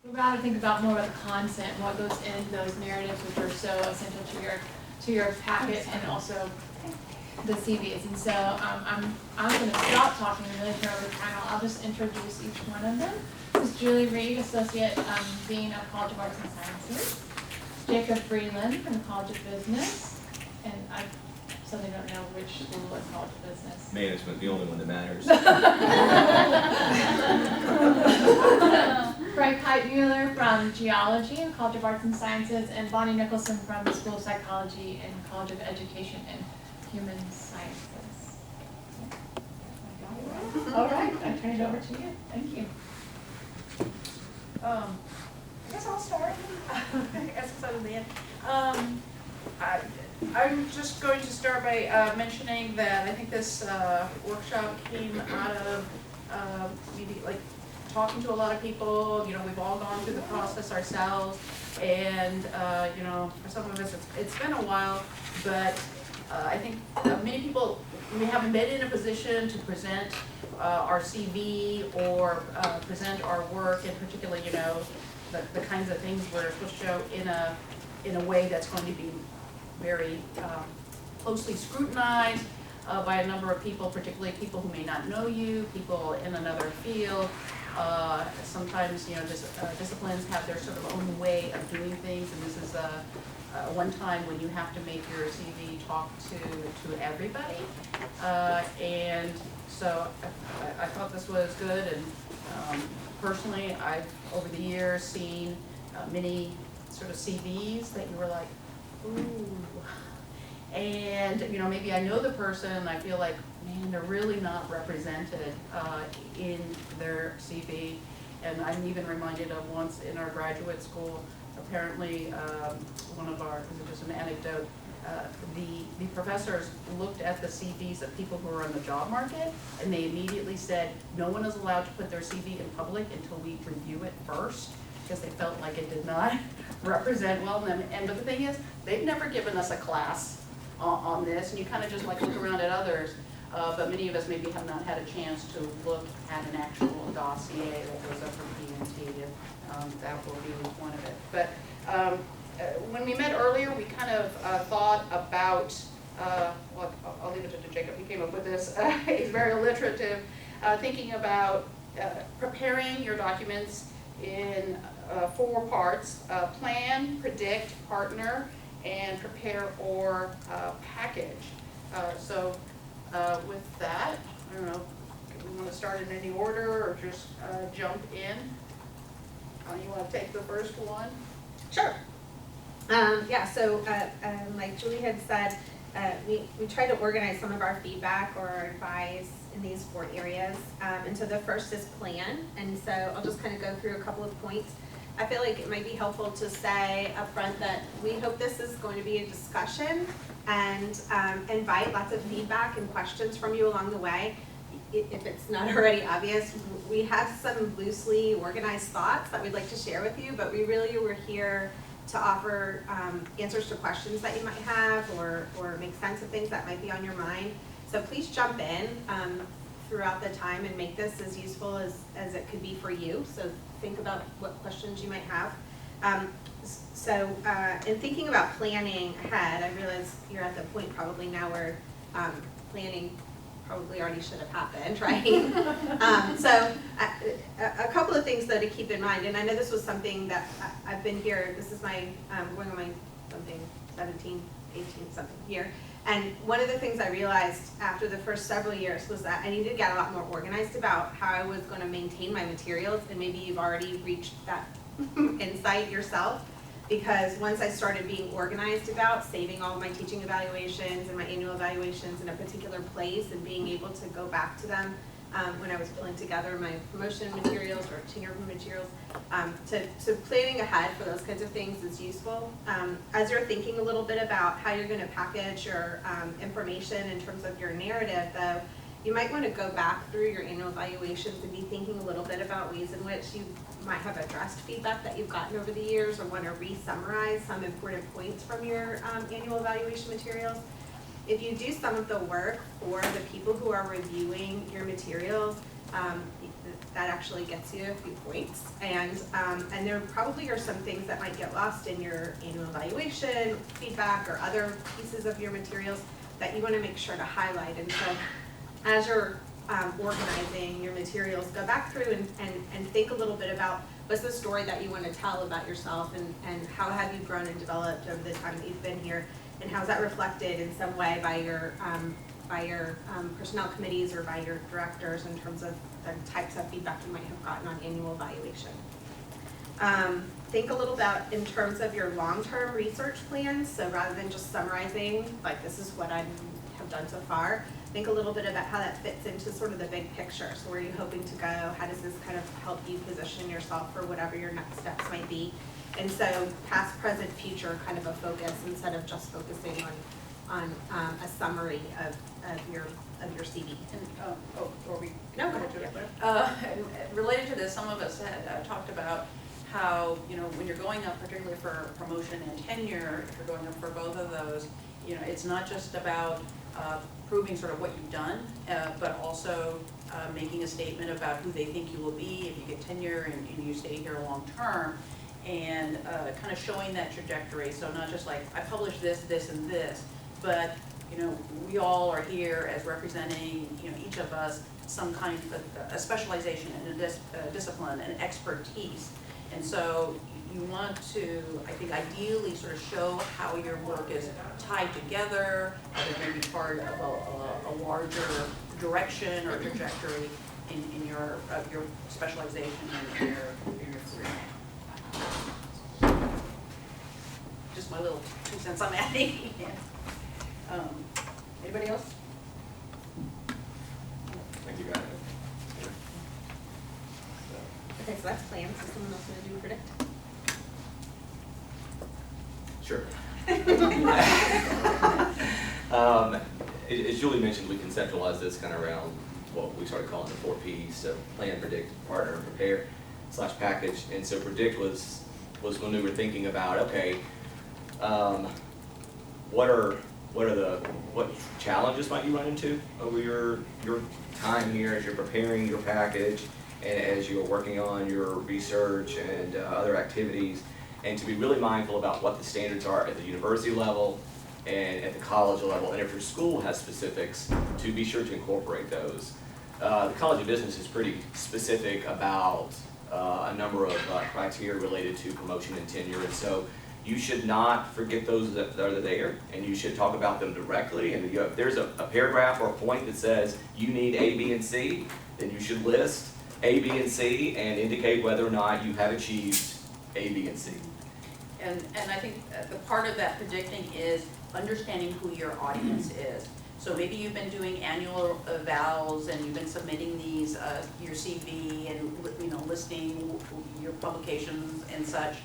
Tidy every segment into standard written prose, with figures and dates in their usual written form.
We've got to think about more about the content, what goes in those narratives, which are so essential to your packet and also the CVs. And so I'm going to stop talking and really turn over the panel. I'll just introduce each one of them. This is Julie Reid, Associate Dean of College of Arts and Sciences. Jacob Breland from the College of Business. And I suddenly don't know which school or College of Business. Management, the only one that matters. Frank Heitmuller from Geology and College of Arts and Sciences, and Bonnie Nicholson from the School of Psychology and College of Education and Human Sciences. All right, I turn it over to you. Thank you. I guess I'll start. I guess it's on the end. I'm just going to start by mentioning that I think this workshop came out of maybe like talking to a lot of people. You know, we've all gone through the process ourselves, and you know, for some of us it's been a while, but I think many people, we haven't been in a position to present our CV or present our work, in particular, you know, the kinds of things we're supposed to show in a way that's going to be very closely scrutinized by a number of people, particularly people who may not know you, people in another field. Sometimes, you know, disciplines have their sort of own way of doing things, and this is one time when you have to make your CV talk to everybody. And so I thought this was good, and personally, I've over the years seen many sort of CVs that you were like, ooh. And, you know, maybe I know the person and I feel like, man, they're really not represented in their CV. And I'm even reminded of once in our graduate school, apparently one of our, this is just an anecdote, the professors looked at the CVs of people who were on the job market, and they immediately said, no one is allowed to put their CV in public until we review it first, because they felt like it did not represent well them. And but the thing is, they've never given us a class on this, and you kind of just like look around at others, but many of us maybe have not had a chance to look at an actual dossier that goes up from PNT, and that will be one of it. But when we met earlier, we kind of thought about, well, I'll leave it to Jacob, he came up with this, he's very alliterative, thinking about preparing your documents in 4 parts: plan, predict, partner, and prepare or package. So with that, I don't know, do we want to start in any order or just jump in? You want to take the first one? Sure. Yeah, so like Julie had said, we try to organize some of our feedback or our advice in these 4 areas. And so the first is plan. And so I'll just kind of go through a couple of points. I feel like it might be helpful to say up front that we hope this is going to be a discussion and invite lots of feedback and questions from you along the way. If it's not already obvious, we have some loosely organized thoughts that we'd like to share with you, but we really were here to offer answers to questions that you might have or make sense of things that might be on your mind. So please jump in throughout the time and make this as useful as it could be for you. So think about what questions you might have. In thinking about planning ahead, I realize you're at the point probably now where planning probably already should have happened, right? A couple of things though to keep in mind, and I know this was something that I've been here, this is my, going on my something, 17, 18 something year. And one of the things I realized after the first several years was that I needed to get a lot more organized about how I was going to maintain my materials, and maybe you've already reached that insight yourself, because once I started being organized about saving all of my teaching evaluations and my annual evaluations in a particular place and being able to go back to them when I was pulling together my promotion materials or tenure materials, to planning ahead for those kinds of things is useful. As you're thinking a little bit about how you're going to package your information in terms of your narrative, though, you might want to go back through your annual evaluations and be thinking a little bit about ways in which you might have addressed feedback that you've gotten over the years, or want to re-summarize some important points from your annual evaluation materials. If you do some of the work for the people who are reviewing your materials, that actually gets you a few points. And there probably are some things that might get lost in your annual evaluation, feedback, or other pieces of your materials that you want to make sure to highlight. And so as you're organizing your materials, go back through and think a little bit about what's the story that you want to tell about yourself, and how have you grown and developed over the time that you've been here, and how is that reflected in some way by your personnel committees or by your directors in terms of the types of feedback you might have gotten on annual evaluation. Think a little about in terms of your long-term research plans. So rather than just summarizing, like this is what I have done so far, think a little bit about how that fits into sort of the big picture. So where are you hoping to go? How does this kind of help you position yourself for whatever your next steps might be? And so past, present, future kind of a focus instead of just focusing on a summary of your CV. And, or we. No, go ahead. Related to this, some of us had talked about how, when you're going up, particularly for promotion and tenure, if you're going up for both of those, it's not just about proving sort of what you've done, but also making a statement about who they think you will be if you get tenure and you stay here long term, and kind of showing that trajectory. So not just like, I published this, this, and this, but we all are here as representing, each of us, some kind of a specialization in a discipline and expertise. And so you want to, I think, ideally sort of show how your work is tied together, how they're going to be part of a larger direction or trajectory in your specialization and in your career. Just my little 2 cents I'm adding. Anybody else? I think you got it. Okay, so that's plans. Is someone else going to do predict? Sure. As Julie mentioned, we conceptualized this kind of around what we started calling the 4 Ps, so plan, predict, partner, prepare, / package. And so predict was when we were thinking about, okay, what challenges might you run into over your time here as you're preparing your package and as you're working on your research and other activities, and to be really mindful about what the standards are at the university level and at the college level, and if your school has specifics, to be sure to incorporate those. The College of Business is pretty specific about a number of criteria related to promotion and tenure, and so you should not forget those that are there, and you should talk about them directly. And if there's a paragraph or a point that says you need A, B, and C, then you should list A, B, and C and indicate whether or not you have achieved A, B, and C. And I think the part of that predicting is understanding who your audience is. So maybe you've been doing annual evals and you've been submitting these, your CV and listing your publications and such.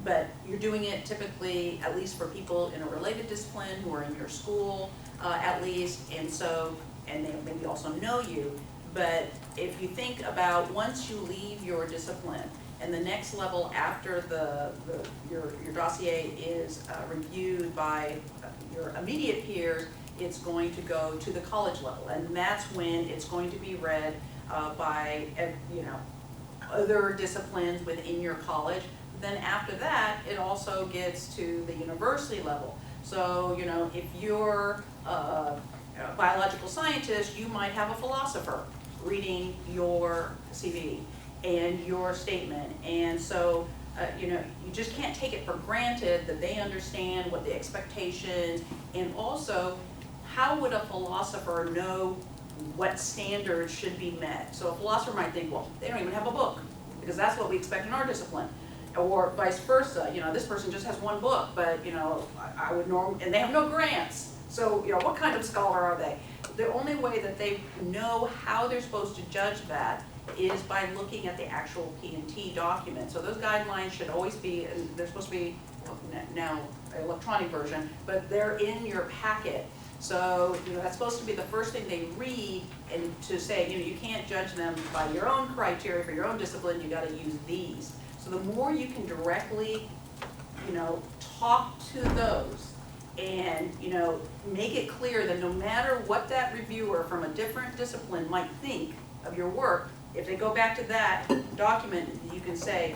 But you're doing it typically, at least for people in a related discipline who are in your school, at least, and they maybe also know you. But if you think about once you leave your discipline, and the next level after your dossier is reviewed by your immediate peers, it's going to go to the college level, and that's when it's going to be read by other disciplines within your college. Then after that, it also gets to the university level. So, if you're a biological scientist, you might have a philosopher reading your CV and your statement. And so, you just can't take it for granted that they understand what the expectations, and also, how would a philosopher know what standards should be met? So a philosopher might think, well, they don't even have a book, because that's what we expect in our discipline. Or vice versa, this person just has one book, but I would and they have no grants. So what kind of scholar are they? The only way that they know how they're supposed to judge that is by looking at the actual P&T document. So those guidelines should always be, they're supposed to be now an electronic version, but they're in your packet. So that's supposed to be the first thing they read, and to say you can't judge them by your own criteria for your own discipline. You got to use these. So the more you can directly, talk to those and, make it clear that no matter what that reviewer from a different discipline might think of your work, if they go back to that document, you can say,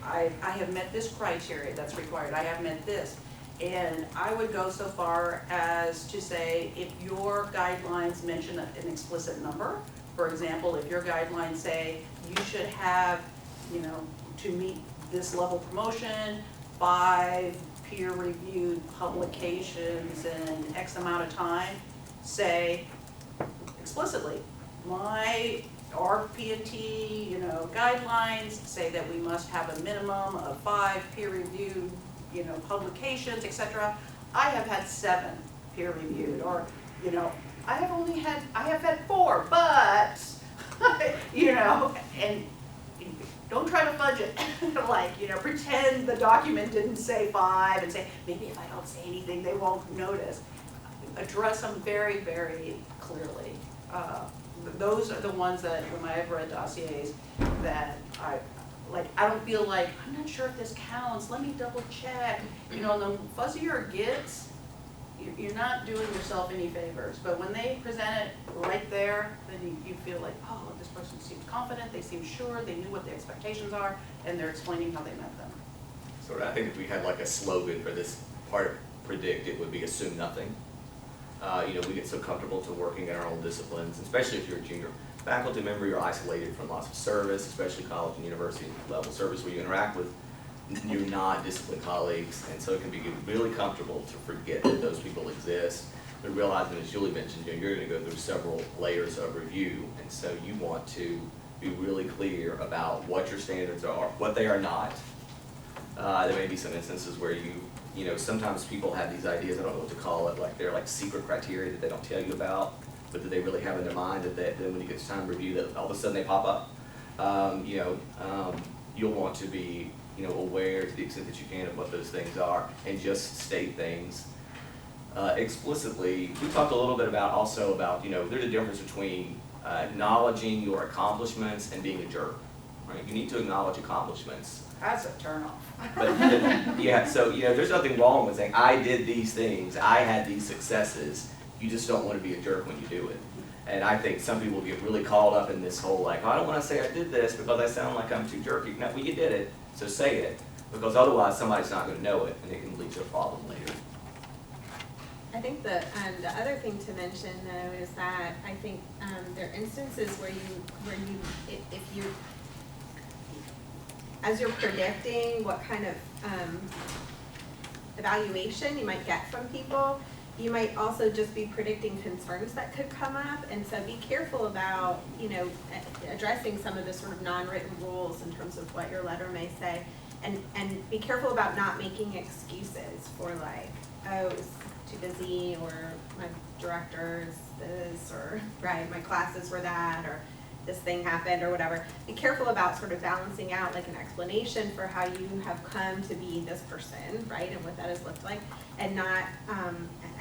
I have met this criteria that's required, I have met this. And I would go so far as to say, if your guidelines mention an explicit number, for example, if your guidelines say you should have, you know, to meet this level promotion, 5 peer-reviewed publications in X amount of time, say explicitly, my RP&T, you know, guidelines say that we must have a minimum of 5 peer-reviewed, you know, publications, etc. I have had 7 peer-reviewed, or, you know, I have had 4, but, you know, and don't try to fudge it. Like, you know, pretend the document didn't say 5 and say, maybe if I don't say anything, they won't notice. Address them very, very clearly. Those are the ones that, when I've read dossiers, that I don't feel like, I'm not sure if this counts, let me double check. You know, the fuzzier it gets, you're not doing yourself any favors. But when they present it right there, then you feel like, oh, this person seems confident, they seem sure, they knew what the expectations are, and they're explaining how they met them. So I think if we had like a slogan for this part of predict, it would be assume nothing. You know, we get so comfortable to working in our own disciplines, especially if you're a junior faculty member, you're isolated from lots of service, especially college and university level service where you interact with your non-disciplined colleagues, and so it can be really comfortable to forget that those people exist. But realizing, as Julie mentioned, you know, you're going to go through several layers of review, and so you want to be really clear about what your standards are, what they are not. There may be some instances where you know, sometimes people have these ideas, I don't know what to call it, like they're like secret criteria that they don't tell you about, but that they really have in their mind that then when you get time to review that all of a sudden they pop up. You know, you'll want to be, you know, aware to the extent that you can of what those things are and just state things explicitly. We talked a little bit about also about, you know, there's a difference between acknowledging your accomplishments and being a jerk, right? You need to acknowledge accomplishments. That's a turnoff. But yeah, so, you know, there's nothing wrong with saying, I did these things, I had these successes. You just don't want to be a jerk when you do it. And I think some people get really caught up in this whole like, oh, I don't want to say I did this because I sound like I'm too jerky. No, well, you did it, so say it. Because otherwise somebody's not going to know it and it can lead to a problem later. I think the other thing to mention though is that I think there are instances where if you as you're predicting what kind of evaluation you might get from people, you might also just be predicting concerns that could come up, and so be careful about, you know, addressing some of the sort of non-written rules in terms of what your letter may say, and be careful about not making excuses for like, oh, it was too busy, or my director is this, or right, my classes were that, or this thing happened, or whatever. Be careful about sort of balancing out like an explanation for how you have come to be this person, right, and what that has looked like, and not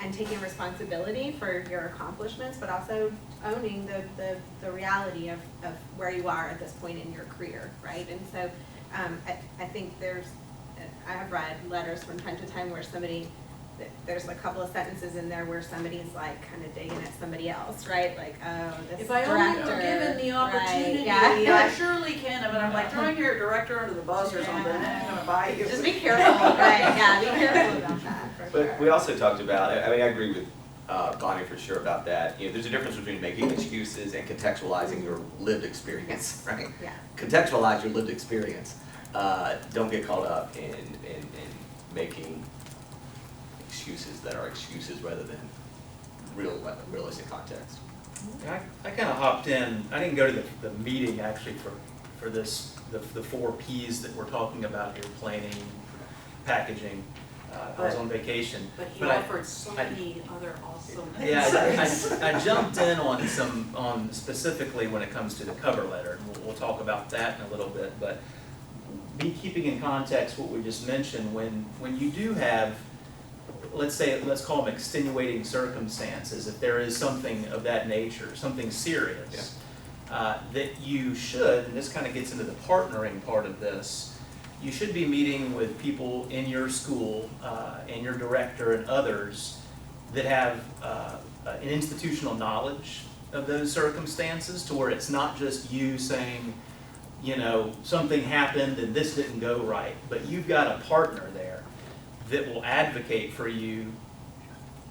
and taking responsibility for your accomplishments, but also owning the reality of where you are at this point in your career, right? And so I think I have read letters from time to time where there's a couple of sentences in there where somebody's like kind of digging at somebody else, right? Like, oh, this If I only were given the opportunity, right, yeah. I surely can. But I'm like throwing your director under the bus or something. I'm gonna buy you. Just be careful, right? Yeah, be careful about that. But sure. we also talked about, I mean, I agree with Bonnie for sure about that. You know, there's a difference between making excuses and contextualizing your lived experience, right? Yeah. Contextualize your lived experience. Don't get caught up in making excuses that are excuses rather than realistic context. I kind of hopped in. I didn't go to the meeting actually for this the 4 P's that we're talking about here: planning, packaging. I was on vacation. But he offered so many other awesome things. Yeah, I jumped in on specifically when it comes to the cover letter, and we'll talk about that in a little bit. But be keeping in context what we just mentioned. When you do have, let's call them extenuating circumstances, if there is something of that nature, something serious, that you should, and this kind of gets into the partnering part of this, you should be meeting with people in your school and your director and others that have an institutional knowledge of those circumstances, to where it's not just you saying, you know, something happened and this didn't go right, but you've got a partner there that will advocate for you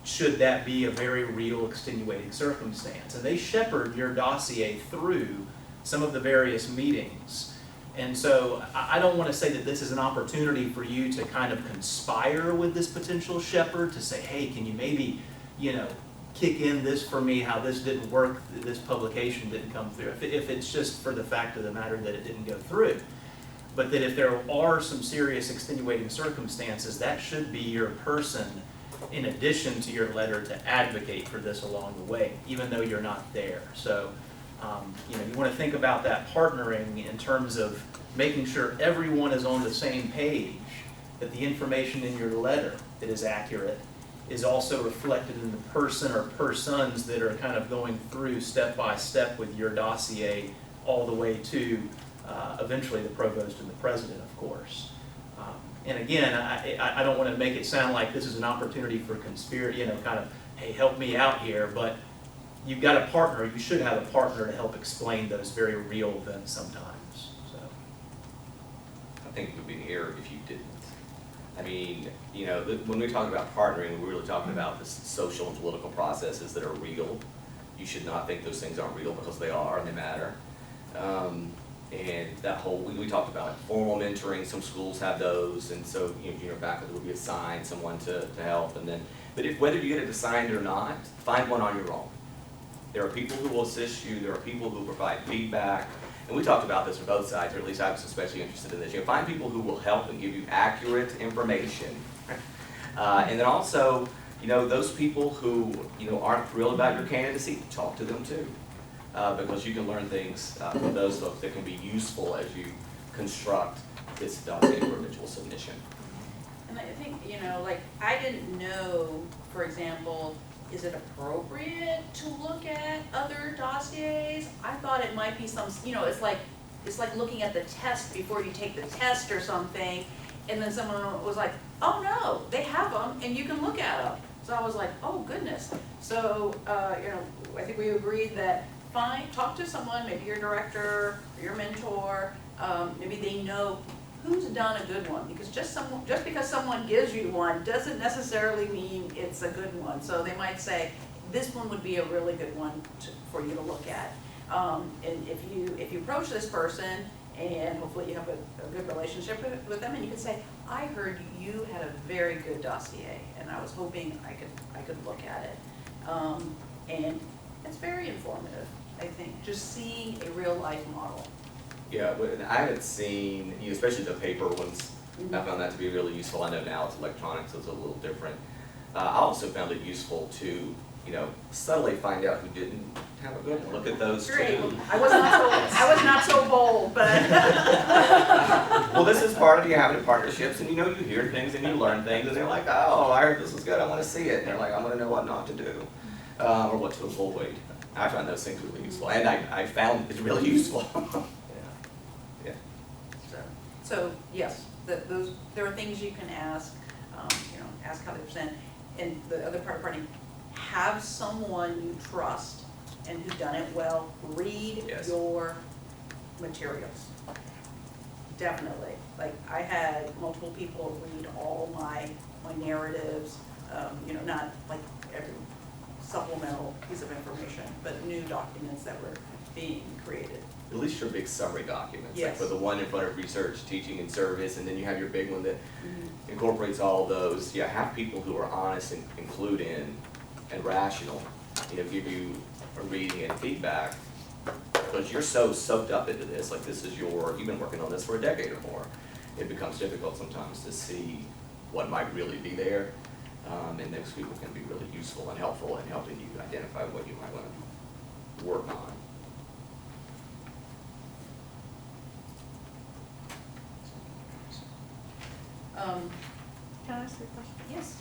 should that be a very real extenuating circumstance. And they shepherd your dossier through some of the various meetings. And so I don't want to say that this is an opportunity for you to kind of conspire with this potential shepherd to say, hey, can you maybe, you know, kick in this for me, how this didn't work, this publication didn't come through, if it's just for the fact of the matter that it didn't go through. But that if there are some serious extenuating circumstances, that should be your person in addition to your letter to advocate for this along the way, even though you're not there. So, you know, you want to think about that partnering in terms of making sure everyone is on the same page, that the information in your letter that is accurate is also reflected in the person or persons that are kind of going through step by step with your dossier all the way to eventually the provost and the president, of course. And again, I don't want to make it sound like this is an opportunity for conspiracy, you know, kind of, hey, help me out here, but you've got a partner, you should have a partner to help explain those very real events sometimes, so. I think it would be here if you didn't. I mean, you know, when we talk about partnering, we're really talking about the social and political processes that are real. You should not think those things aren't real, because they are and they matter. And that whole, we talked about like formal mentoring, some schools have those, and so, you know, junior faculty will be assigned someone to help, and then, but if, whether you get it assigned or not, find one on your own. There are people who will assist you, there are people who provide feedback, and we talked about this from both sides, or at least I was especially interested in this. You know, find people who will help and give you accurate information. And then also, you know, those people who, you know, aren't thrilled about your candidacy, talk to them too. Because you can learn things from those folks that can be useful as you construct this dossier for eventual submission. And I think, you know, like, I didn't know, for example, is it appropriate to look at other dossiers? I thought it might be some, you know, it's like looking at the test before you take the test or something, and then someone was like, oh no, they have them and you can look at them. So I was like, oh goodness. So, you know, I think we agreed that talk to someone, maybe your director or your mentor, maybe they know who's done a good one, because just because someone gives you one doesn't necessarily mean it's a good one. So they might say, this one would be a really good one for you to look at. And if you approach this person, and hopefully you have a good relationship with them, and you can say, I heard you had a very good dossier, and I was hoping I could look at it. And it's very informative, I think, just seeing a real life model. Yeah, but I had seen, you know, especially the paper ones, I found that to be really useful. I know now it's electronic, so it's a little different. I also found it useful to, you know, subtly find out who didn't have a good one. Look at those Great. too. I was not so bold, but. Well, this is part of you having partnerships, and you know, you hear things and you learn things, and they're like, oh, I heard this was good, I want to see it. And they're like, I want to know what not to do, or what to avoid. I find those things really useful, and I found it really useful. Yeah. So yes, there are things you can ask, you know, ask how they present, and the other part of party, have someone you trust and who's done it well read Yes. your materials. Definitely. Like, I had multiple people read all my narratives, you know, not like every supplemental piece of information, but new documents that were being created. At least your big summary documents, Yes. like for the one in front of research, teaching, and service, and then you have your big one that incorporates all of those. Yeah, have people who are honest and include in and rational, you know, give you a reading and feedback, because you're so soaked up into this. Like, this is you've been working on this for a decade or more. It becomes difficult sometimes to see what might really be there, and those people can be really useful and helpful in helping you identify what you might want to work on. Can I ask you a question? Yes.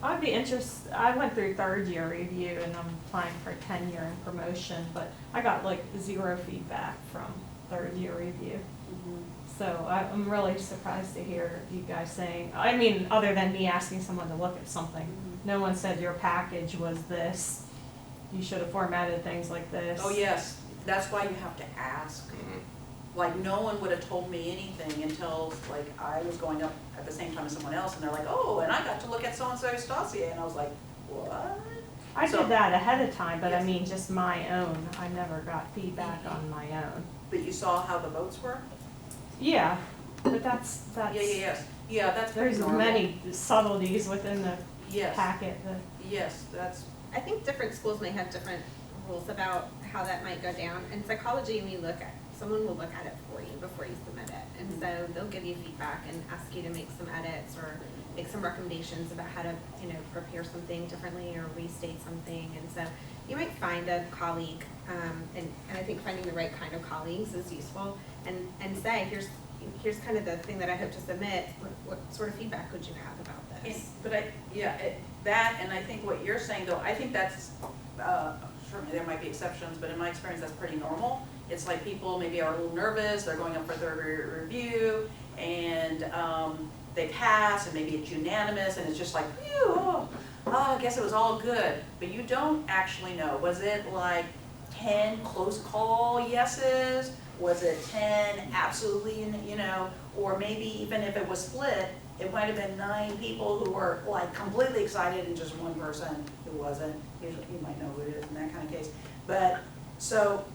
I'd be interested, I went through third year review and I'm applying for tenure and promotion, but I got like 0 feedback from third year review. So I'm really surprised to hear you guys saying, I mean, other than me asking someone to look at something, no one said your package was this, you should have formatted things like this. Oh, yes, that's why you have to ask. Mhm. Like, no one would have told me anything until, like, I was going up at the same time as someone else, and they're like, oh, and I got to look at so-and-so's dossier, and I was like, what? I So- did that ahead of time, but I Yes. mean, just my own, I never got feedback on my own. But you saw how the votes were? Yeah, but that's, Yeah, that's pretty there's normal. many subtleties within the Yes, packet that. yes, that's, I think different schools may have different rules about how that might go down. In psychology, someone will look at it for you before you submit it. And so they'll give you feedback and ask you to make some edits or make some recommendations about how to, prepare something differently or restate something. And so you might find a colleague, and I think finding the right kind of colleagues is useful, and say, here's kind of the thing that I hope to submit. What sort of feedback would you have about this? that, and I think what you're saying, though, I think that's, certainly there might be exceptions, but in my experience, that's pretty normal. It's like people maybe are a little nervous, they're going up for third review, and they pass, and maybe it's unanimous, and it's just like, phew, oh, I guess it was all good. But you don't actually know. Was it like 10 close call yeses? Was it 10 absolutely, or maybe even if it was split, it might have been 9 people who were like completely excited and just one person who wasn't. Usually you might know who it is in that kind of case. But so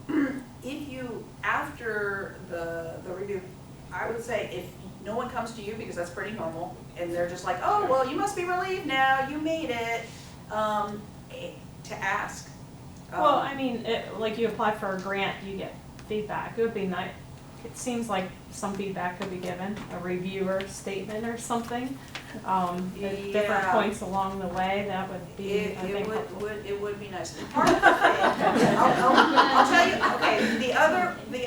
if you, after the review, I would say if no one comes to you, because that's pretty normal, and they're just like, oh, well, you must be relieved now, you made it, to ask. Well, I mean, like you apply for a grant, you get feedback. It would be nice. It seems like some feedback could be given, a reviewer statement or something. At different Yeah. points along the way, that would be, I think, helpful. It would be nice. Part of the thing, I'll tell you, okay, the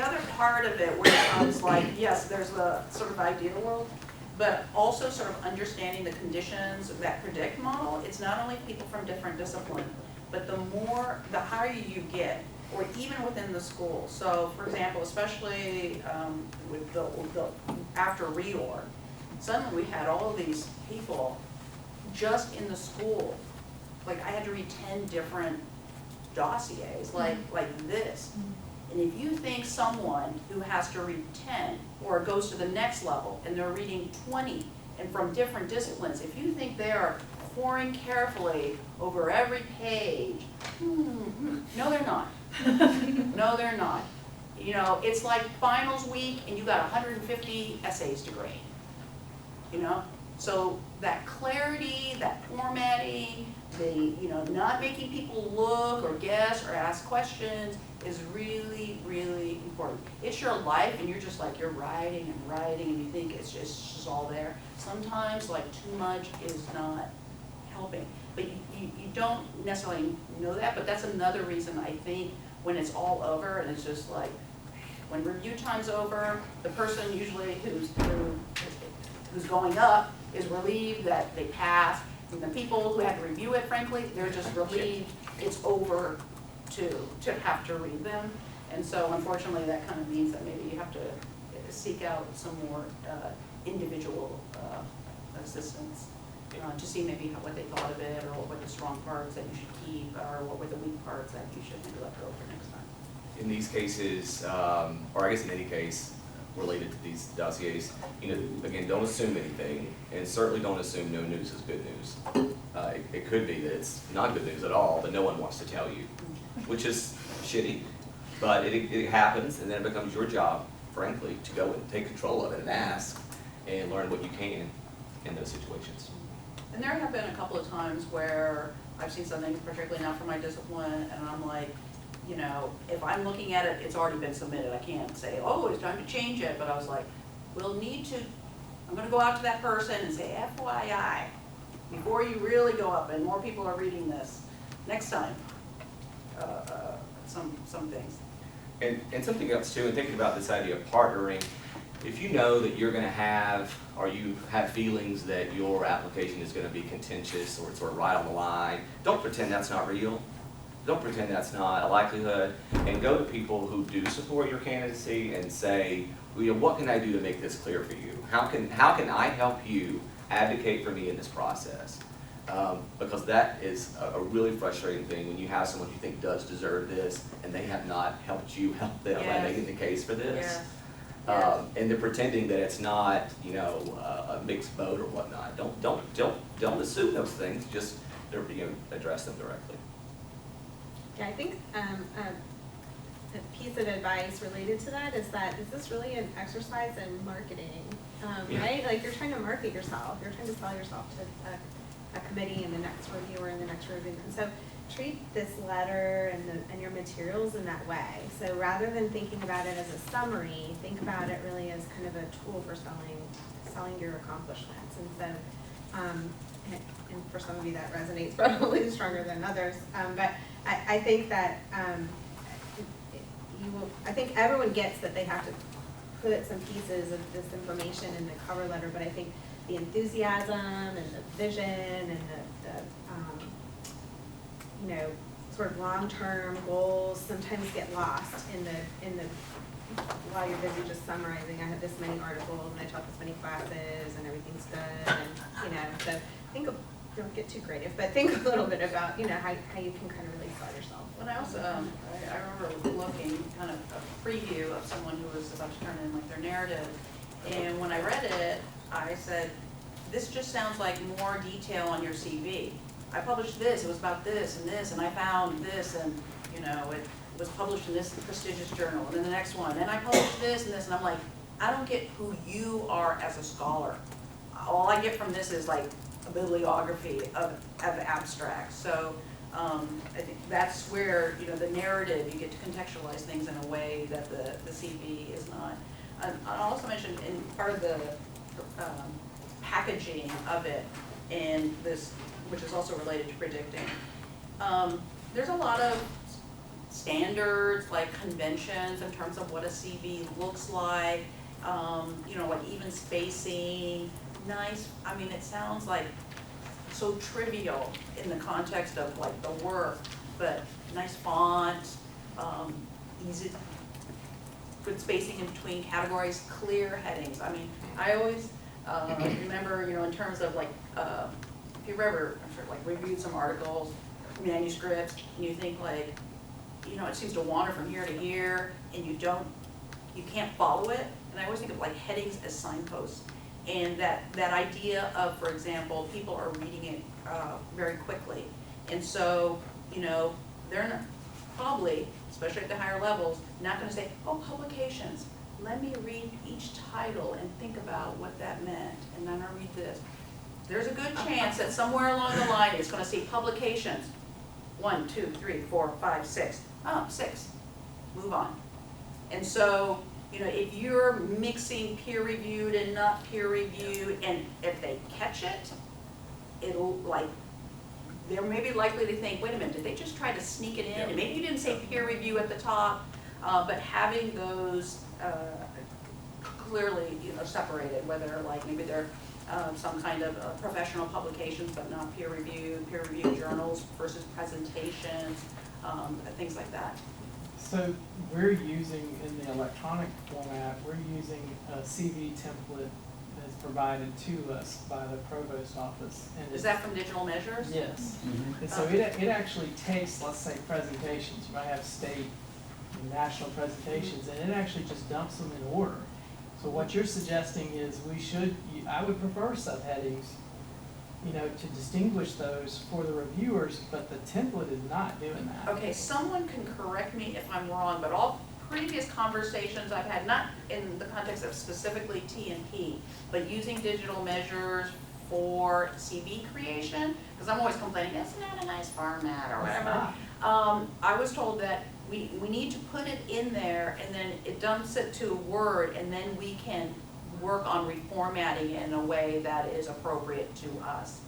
other part of it where it comes like, yes, there's a sort of ideal world, but also sort of understanding the conditions that predict model. It's not only people from different disciplines, but the higher you get, or even within the school. So, for example, especially with the after reorg, suddenly we had all of these people just in the school. Like I had to read 10 different dossiers, like this. And if you think someone who has to read 10 or goes to the next level and they're reading 20 and from different disciplines, if you think they are poring carefully over every page, no, they're not. No, they're not. It's like finals week and you got 150 essays to grade. So that clarity, that formatting, not making people look or guess or ask questions is really, really important. It's your life and you're just like, you're writing and writing and you think it's just all there. Sometimes like too much is not helping. But you don't necessarily know that, but that's another reason I think when it's all over and it's just like, when review time's over, the person usually who's going up is relieved that they passed. And the people who had to review it, frankly, they're just relieved it's over to have to read them. And so unfortunately, that kind of means that maybe you have to seek out some more individual assistance to see maybe what they thought of it, or what were the strong parts that you should keep, or what were the weak parts that you should maybe let go for next time. In these cases, or I guess in any case related to these dossiers, again, don't assume anything, and certainly don't assume no news is good news. It could be that it's not good news at all, but no one wants to tell you, which is shitty. But it happens, and then it becomes your job, frankly, to go and take control of it and ask and learn what you can in those situations. And there have been a couple of times where I've seen something, particularly not for my discipline, and I'm like, if I'm looking at it, it's already been submitted. I can't say, oh, it's time to change it. But I was like, I'm going to go out to that person and say, FYI, before you really go up and more people are reading this, next time, some things. And something else too, and thinking about this idea of partnering, if you know that you're going to have, or you have feelings that your application is going to be contentious or it's sort of right on the line, don't pretend that's not real. Don't pretend that's not a likelihood, and go to people who do support your candidacy and say, what can I do to make this clear for you? How can I help you advocate for me in this process? Because that is a really frustrating thing when you have someone you think does deserve this, and they have not helped you help them by Yes. making the case for this. Yes. Yes. And they're pretending that it's not, you know, a mixed vote or whatnot. Don't assume those things, just, you know, address them directly. Yeah, I think a piece of advice related to that is this really an exercise in marketing, Yeah. right? Like you're trying to market yourself, you're trying to sell yourself to a committee and the next reviewer and the next review. And so treat this letter and your materials in that way. So rather than thinking about it as a summary, think about it really as kind of a tool for selling your accomplishments. And so, and for some of you that resonates probably stronger than others. But I think that I think everyone gets that they have to put some pieces of this information in the cover letter, but I think the enthusiasm and the vision and the you know, sort of long-term goals sometimes get lost in the while you're busy just summarizing. I have this many articles and I taught this many classes and everything's good, and you know, so don't get too creative, but think a little bit about, you know, how you can kind of really sell yourself. When I also, I remember looking kind of a preview of someone who was about to turn in like their narrative, and when I read it, I said, this just sounds like more detail on your CV. I published this, it was about this, and I found this, and you know, it was published in this prestigious journal, and then the next one, and I published this and this, and I'm like, I don't get who you are as a scholar. All I get from this is like a bibliography of abstracts. So I think that's where, you know, the narrative, you get to contextualize things in a way that the CV is not. I also mentioned in part of the packaging of it, and this, which is also related to predicting, there's a lot of standards, like conventions in terms of what a CV looks like, you know, like even spacing, nice, I mean, it sounds like so trivial in the context of like the work, but nice font, easy, good spacing in between categories, clear headings. I mean, I always remember, you know, in terms of like, if you've ever, I'm sure, like reviewed some articles, manuscripts, and you think like, you know, it seems to wander from here to here, and you can't follow it. And I always think of like headings as signposts. And that idea of, for example, people are reading it very quickly. And so, you know, they're not, probably, especially at the higher levels, not gonna say, oh, publications, let me read each title and think about what that meant, and then I'll read this. There's a good chance that somewhere along the line it's gonna say publications, 1, 2, 3, 4, 5, 6. Oh, 6, move on. And so, you know, if you're mixing peer-reviewed and not peer-reviewed, and if they catch it, it'll like, they're maybe likely to think, wait a minute, did they just try to sneak it in? And maybe you didn't say peer review at the top, but having those clearly, you know, separated, whether like maybe they're some kind of professional publications but not peer-reviewed journals versus presentations, things like that. So we're using, in the electronic format, we're using a CV template that's provided to us by the provost office. And Is that from Digital Measures? Yes. Mhm. And so it actually takes, let's say, presentations. You might have state and national presentations, and it actually just dumps them in order. So what you're suggesting is I would prefer subheadings, you know, to distinguish those for the reviewers, but the template is not doing that. Okay, someone can correct me if I'm wrong, but all previous conversations I've had, not in the context of specifically T&P, but using Digital Measures for CV creation, because I'm always complaining, it's not a nice format or whatever. I was told that we need to put it in there, and then it dumps it to Word, and then we can work on reformatting it in a way that is appropriate to us.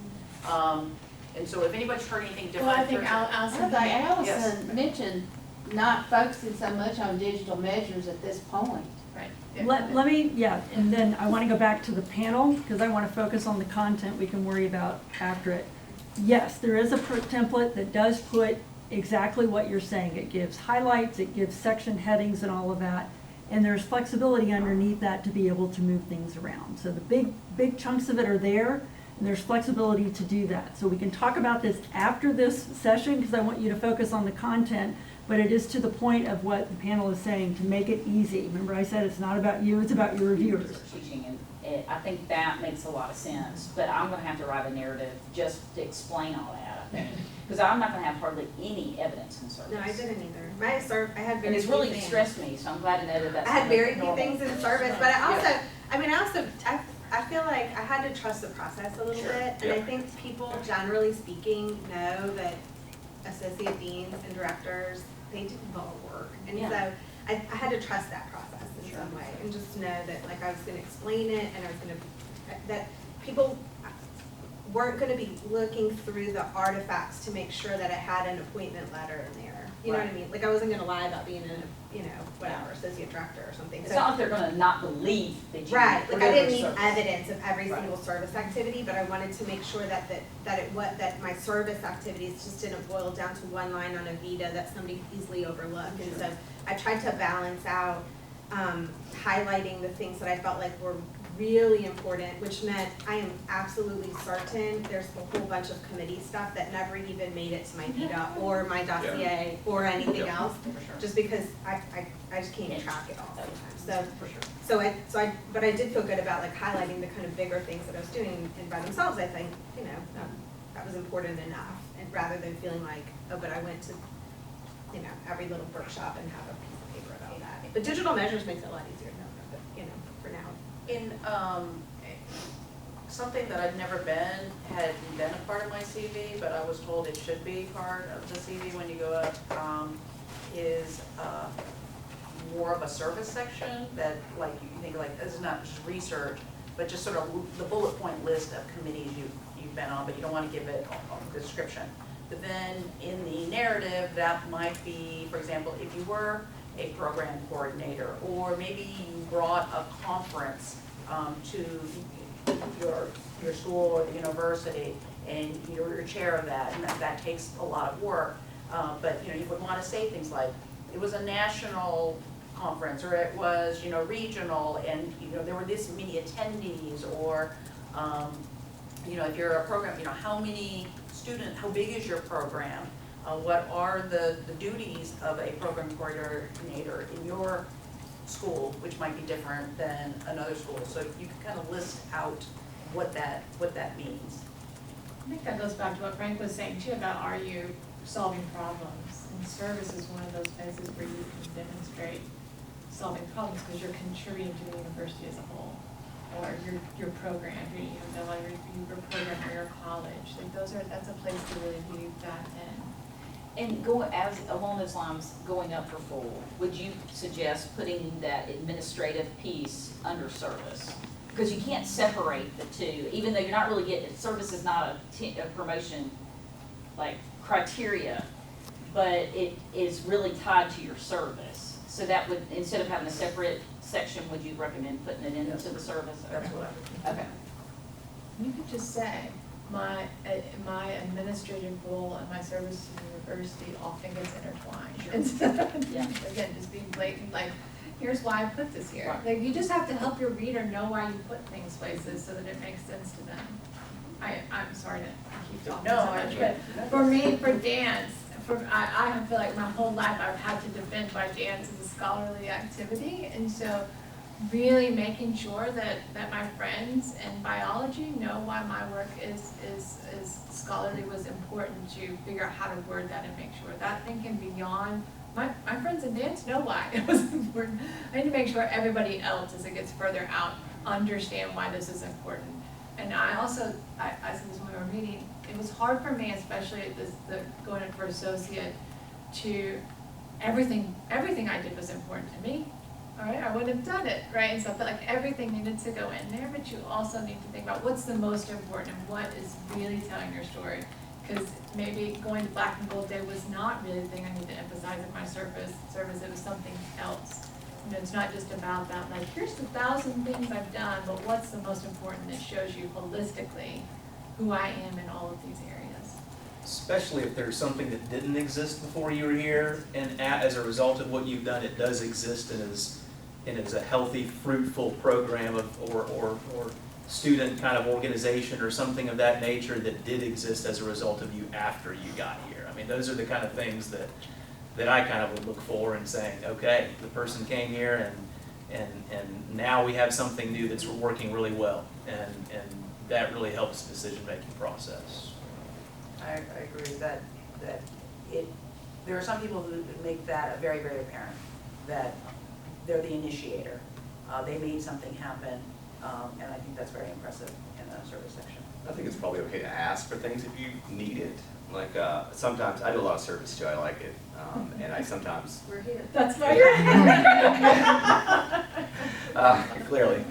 And so if anybody's heard anything different. Well, I think I think Allison mentioned not focusing so much on digital measures at this point. Right. Let me, yeah, and then I want to go back to the panel, because I want to focus on the content we can worry about after it. Yes, there is a template that does put exactly what you're saying. It gives highlights, it gives section headings and all of that, and there's flexibility underneath that to be able to move things around. So the big chunks of it are there. And there's flexibility to do that. So we can talk about this after this session, because I want you to focus on the content, but it is to the point of what the panel is saying, to make it easy. Remember I said it's not about you, it's about your reviewers. Teaching, and I think that makes a lot of sense, but I'm gonna have to write a narrative just to explain all that, I think. Because I'm not gonna have hardly any evidence in service. No, I didn't either. I had And very it's few really things. distressed me, so I'm glad to know that that's. I had not very few normal. things in service, but I feel like I had to trust the process a little Sure. bit, and I think people, generally speaking, know that associate deans and directors, they do a lot of work, and Yeah. so I had to trust that process in some way, and just know that, like, I was gonna explain it, and I was gonna, that people weren't gonna be looking through the artifacts to make sure that it had an appointment letter in there. You know what I mean? Like, I wasn't gonna lie about being whatever, associate director or something. It's So- not like they're gonna not believe that you. Right, like I didn't need service. evidence of every Right. single service activity, but I wanted to make sure that my service activities just didn't boil down to one line on a vita that somebody could easily overlook. And so I tried to balance out, highlighting the things that I felt like were really important, which meant I am absolutely certain there's a whole bunch of committee stuff that never even made it to my vita or my dossier or anything else, just because I just can't track it all sometimes. But I did feel good about like highlighting the kind of bigger things that I was doing, and by themselves, I think, that was important enough, and rather than feeling like, oh, but I went to, every little workshop and have a piece of paper about that. But digital measures makes it a lot easier, for now. In, something that I'd never hadn't been a part of my CV, but I was told it should be part of the CV when you go up, is, more of a service section that, like, you think like, this is not just research, but just sort of the bullet point list of committees you've been on, but you don't want to give it a description. But then in the narrative, that might be, for example, if you were a program coordinator, or maybe you brought a conference to your school or the university, and you're chair of that, and that takes a lot of work. But you would want to say things like, it was a national conference, or it was regional, and there were this many attendees, or if you're a program, how many students, how big is your program? What are the duties of a program coordinator in your school, which might be different than another school? So you can kind of list out what that means. I think that goes back to what Frank was saying too about, are you solving problems? And service is one of those places where you can demonstrate solving problems because you're contributing to the university as a whole, or your program, your program or your college. Like that's a place to really weave that in. And along those lines, going up for full, would you suggest putting that administrative piece under service? Because you can't separate the two, even though you're not really getting, service is not a promotion like criteria, but it is really tied to your service. So that would, instead of having a separate section, would you recommend putting it into the service? That's what I would do. Okay. You could just say, my administrative role and my service to the university often gets intertwined. Instead of, Yeah. again, just being blatant, like, here's why I put this here. Right. Like, you just have to help your reader know why you put things places so that it makes sense to them. I'm sorry to keep talking so much, but for me, for dance, I feel like my whole life I've had to defend my dance as a scholarly activity, and so really making sure that my friends in biology know why my work is scholarly was important to figure out how to word that and make sure that thinking beyond my friends in dance know why it was important. I need to make sure everybody else, as it gets further out, understand why this is important. And I also, I said this when we were meeting, it was hard for me, especially at going in for associate, to everything I did was important to me. All right, I wouldn't have done it, right? And so I felt like everything needed to go in there, but you also need to think about what's the most important and what is really telling your story. Because maybe going to Black and Gold Day was not really the thing I need to emphasize in my service, it was something else. It's not just about that, like, here's the 1,000 things I've done, but what's the most important that shows you holistically who I am in all of these areas. Especially if there's something that didn't exist before you were here, and as a result of what you've done, it does exist and is a healthy, fruitful program or student kind of organization or something of that nature that did exist as a result of you after you got here. I mean, those are the kind of things that I kind of would look for in saying, okay, the person came here and now we have something new that's working really well, and that really helps the decision-making process. I agree that there are some people who make that very, very apparent, that they're the initiator. They made something happen, and I think that's very impressive in the service section. I think it's probably okay to ask for things if you need it. Like, sometimes, I do a lot of service too, I like it, and I sometimes, We're here. That's right. clearly.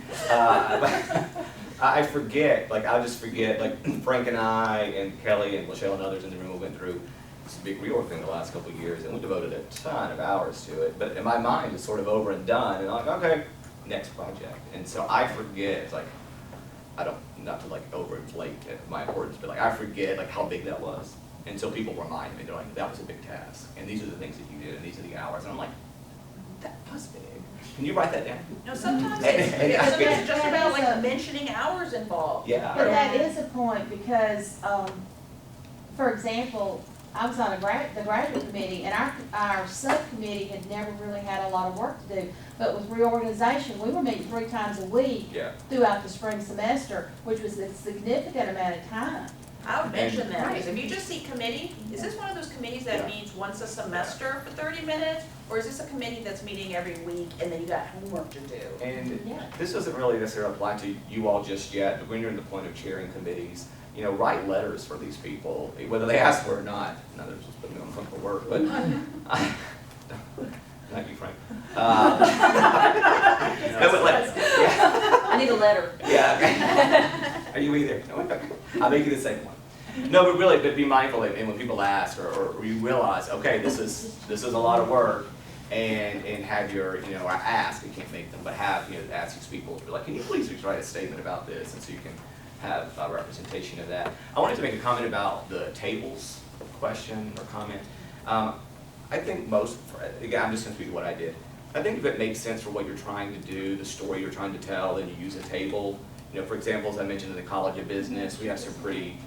I forget, like, I'll just forget, like, Frank and I and Kelly and Michelle and others in the room went through this big reorg thing the last couple of years, and we devoted a ton of hours to it, but in my mind, it's sort of over and done, and I'm like, okay, next project. And so I forget, like, I don't, not to like overinflate my importance, but like I forget like how big that was until people remind me. They're like, that was a big task, and these are the things that you did, and these are the hours, and I'm like, that was big. Can you write that down? No, sometimes And- it's just about like That is a- mentioning hours involved. Yeah. But that is a point, because, for example, I was on the graduate committee, and our subcommittee had never really had a lot of work to do. But with reorganization, we were meeting 3 times a week Yeah. throughout the spring semester, which was a significant amount of time. I would mention that, Right. because if you just see committee, is this one of those committees that Yeah. meets once a semester for 30 minutes? Or is this a committee that's meeting every week and then you got homework to do? And Yeah. this doesn't really necessarily apply to you all just yet, but when you're in the point of chairing committees, you know, write letters for these people, whether they ask for it or not. Now they're just putting me on the front for work, but not you, Frank. No, but like, yeah. I need a letter. Yeah, okay. Are you either? No, okay. I'll make you the second one. No, but really, but be mindful, and when people ask, or you realize, okay, this is a lot of work, and have your, you know, ask, you can't make them, but have, you know, ask these people to be like, can you please write a statement about this, and so you can have a representation of that. I wanted to make a comment about the tables question or comment. I think most, again, I'm just gonna speak to what I did. I think if it makes sense for what you're trying to do, the story you're trying to tell, then you use a table. You know, for example, as I mentioned in the College of Business, we have some pretty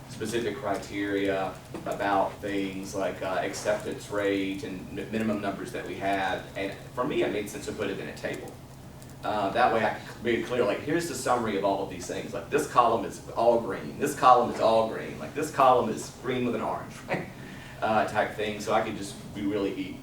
specific criteria about things like acceptance rate and minimum numbers that we have. And for me, it made sense to put it in a table. That way I can be clear, like, here's the summary of all of these things. Like, this column is all green, this column is all green, like, this column is green with an orange, right? Type thing, so I could just be really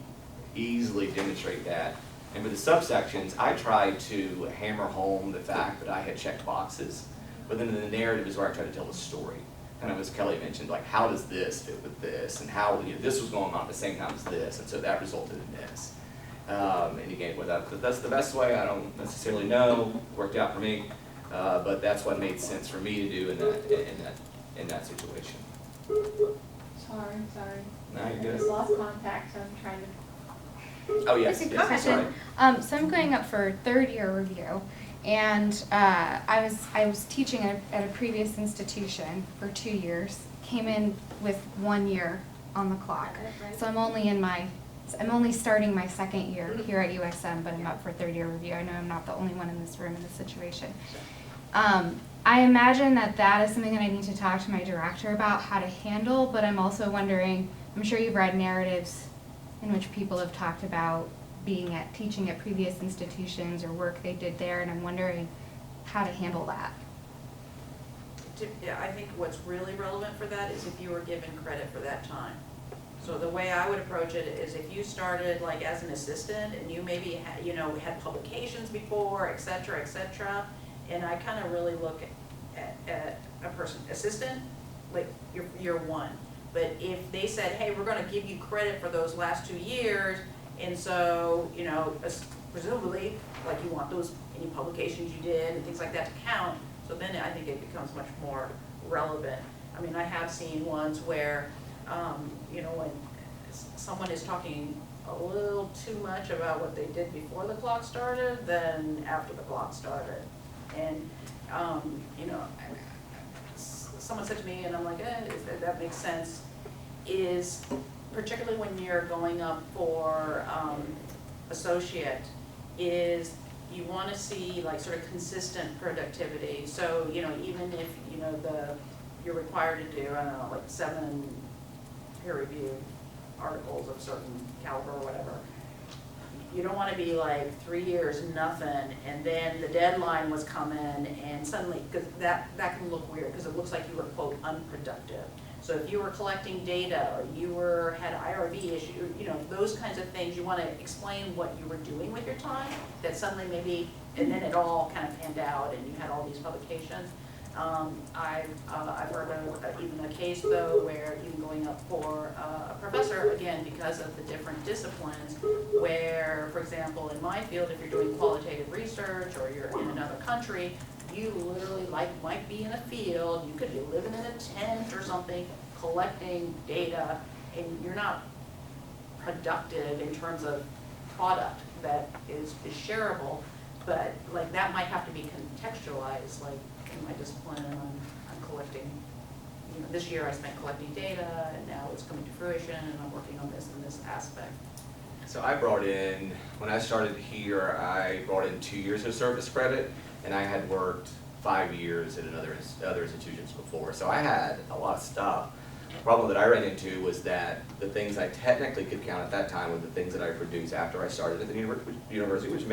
easily demonstrate that. And with the subsections, I tried to hammer home the fact that I had checked boxes, but then the narrative is where I try to tell the story. Kind of as Kelly mentioned, like, how does this fit with this, and how, you know, this was going on at the same time as this, and so that resulted in this. And again, if that's the best way, I don't necessarily know, worked out for me, but that's what made sense for me to do in that situation. Sorry. No, I you're just good. lost contact, so I'm trying to. Oh, yes, Basic yes, sorry. question. So I'm going up for 3rd-year review, and I was teaching at a previous institution for 2 years. Came in with 1 year on the clock, so I'm only starting my 2nd year here at USM, but I'm up for 3rd-year review. I know I'm not the only one in this room in this situation. I imagine that is something that I need to talk to my director about how to handle, but I'm also wondering, I'm sure you've read narratives in which people have talked about teaching at previous institutions or work they did there, and I'm wondering how to handle that. Yeah, I think what's really relevant for that is if you were given credit for that time. So the way I would approach it is if you started like as an assistant and you maybe had publications before, et cetera, and I kind of really look at a person, assistant, like you're one. But if they said, hey, we're gonna give you credit for those last 2 years, and so, you know, presumably, like you want any publications you did and things like that to count, so then I think it becomes much more relevant. I mean, I have seen ones where, you know, when someone is talking a little too much about what they did before the clock started than after the clock started. And, you know, someone said to me, and I'm like, that makes sense, is particularly when you're going up for associate, is you wanna see like sort of consistent productivity. So, you know, even if, you know, you're required to do, I don't know, like 7 peer review articles of certain caliber or whatever. You don't wanna be like 3 years, nothing, and then the deadline was coming and suddenly, cause that can look weird, cause it looks like you were quote unproductive. So if you were collecting data or you had IRB issue, you know, those kinds of things, you wanna explain what you were doing with your time, that suddenly maybe, and then it all kind of panned out and you had all these publications. I've heard of even a case though where even going up for a professor, again, because of the different disciplines, where, for example, in my field, if you're doing qualitative research or you're in another country, you literally might be in a field, you could be living in a tent or something, collecting data, and you're not productive in terms of product that is shareable, but like that might have to be contextualized, like in my discipline, I'm collecting, you know, this year I spent collecting data, and now it's coming to fruition, and I'm working on this and this aspect. So I brought in, when I started here, I brought in 2 years of service credit, and I had worked 5 years at other institutions before. So I had a lot of stuff. The problem that I ran into was that the things I technically could count at that time were the things that I produced after I started at the university, which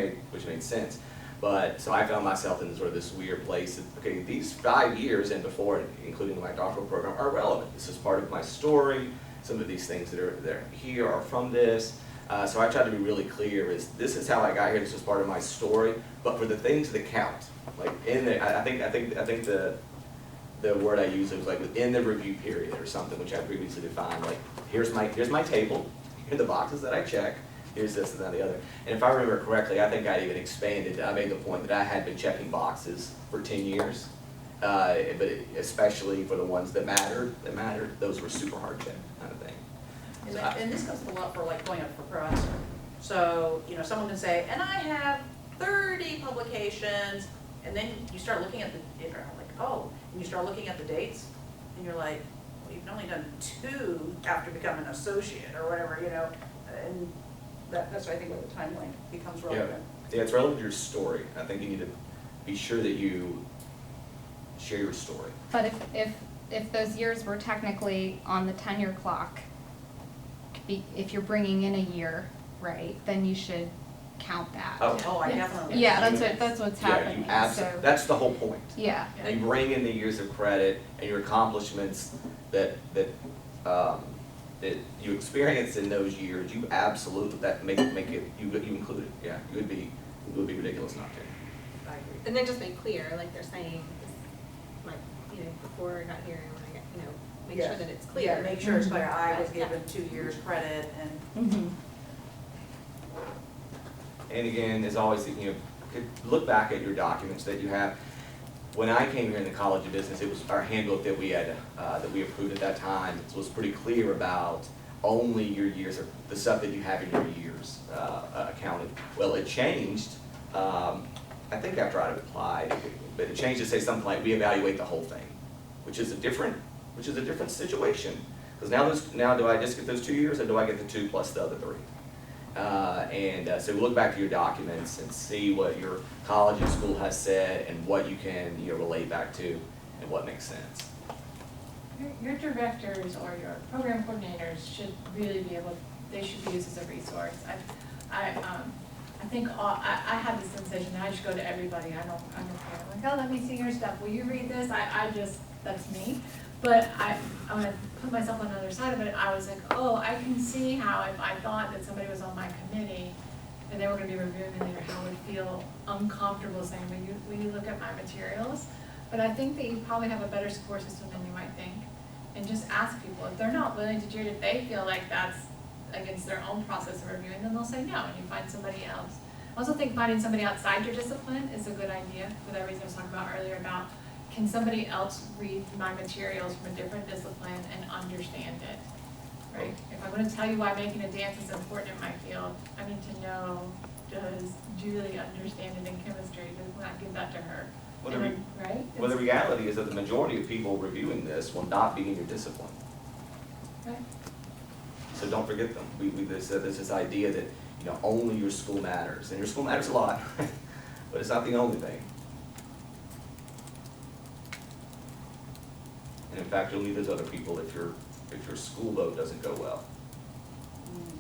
made sense. But, so I found myself in sort of this weird place of, okay, these 5 years and before, including my doctoral program, are relevant. This is part of my story. Some of these things that are here are from this. So I tried to be really clear, this is how I got here, this is part of my story, but for the things that count, like in the, I think the word I used was like within the review period or something, which I previously defined, like here's my table, here are the boxes that I check, here's this and that and the other. And if I remember correctly, I think I even expanded, I made the point that I had been checking boxes for 10 years, but especially for the ones that mattered, those were super hard check kind of thing. And this goes a lot for like going up for professor. So, you know, someone can say, and I have 30 publications, and then you start looking at and you start looking at the dates, and you're like, well, you've only done 2 after becoming an associate or whatever, you know, and that's I think where the timeline becomes relevant. Yeah, it's relevant to your story. I think you need to be sure that you share your story. But if those years were technically on the tenure clock, if you're bringing in a year, right, then you should count that. I definitely. Yeah, that's what's happening. That's the whole point. Yeah. You bring in the years of credit and your accomplishments that you experienced in those years. You absolutely make it you include it. Yeah, it would be ridiculous not to. I agree. And then just make clear, like they're saying, like, you know, before I got here, when I got, you know, make sure that it's clear. Yeah, make sure it's clear. I was given 2 years credit and. And again, as always, you know, look back at your documents that you have. When I came here in the College of Business, it was our handbook that we had that we approved at that time. It was pretty clear about only your years, or the stuff that you have in your years accounted. Well, it changed. I think after I applied, but it changed to say something like we evaluate the whole thing, which is a different situation. Because now do I just get those 2 years, or do I get the 2 plus the other 3? So look back to your documents and see what your college and school has said and what you can relate back to and what makes sense. Your directors or your program coordinators should really be able, they should be used as a resource. I think I have the sensation that I should go to everybody. I don't care. I'm like, oh, let me see your stuff. Will you read this? That's me. But I'm gonna put myself on the other side of it. I was like, oh, I can see how if I thought that somebody was on my committee and they were gonna be reviewing me later, how I would feel uncomfortable saying, will you look at my materials? But I think that you probably have a better support system than you might think. And just ask people. If they're not willing to do it, if they feel like that's against their own process of reviewing, then they'll say no, and you find somebody else. I also think finding somebody outside your discipline is a good idea, for that reason I was talking about earlier about, can somebody else read my materials from a different discipline and understand it, right? If I'm gonna tell you why making a dance is important in my field, I need to know, does Julie understand it in chemistry? Does not give that to her? Right? Well, the reality is that the majority of people reviewing this will not be in your discipline. Right. So don't forget them. There's this idea that only your school matters, and your school matters a lot. but it's not the only thing. And in fact, you'll need those other people if your school vote doesn't go well,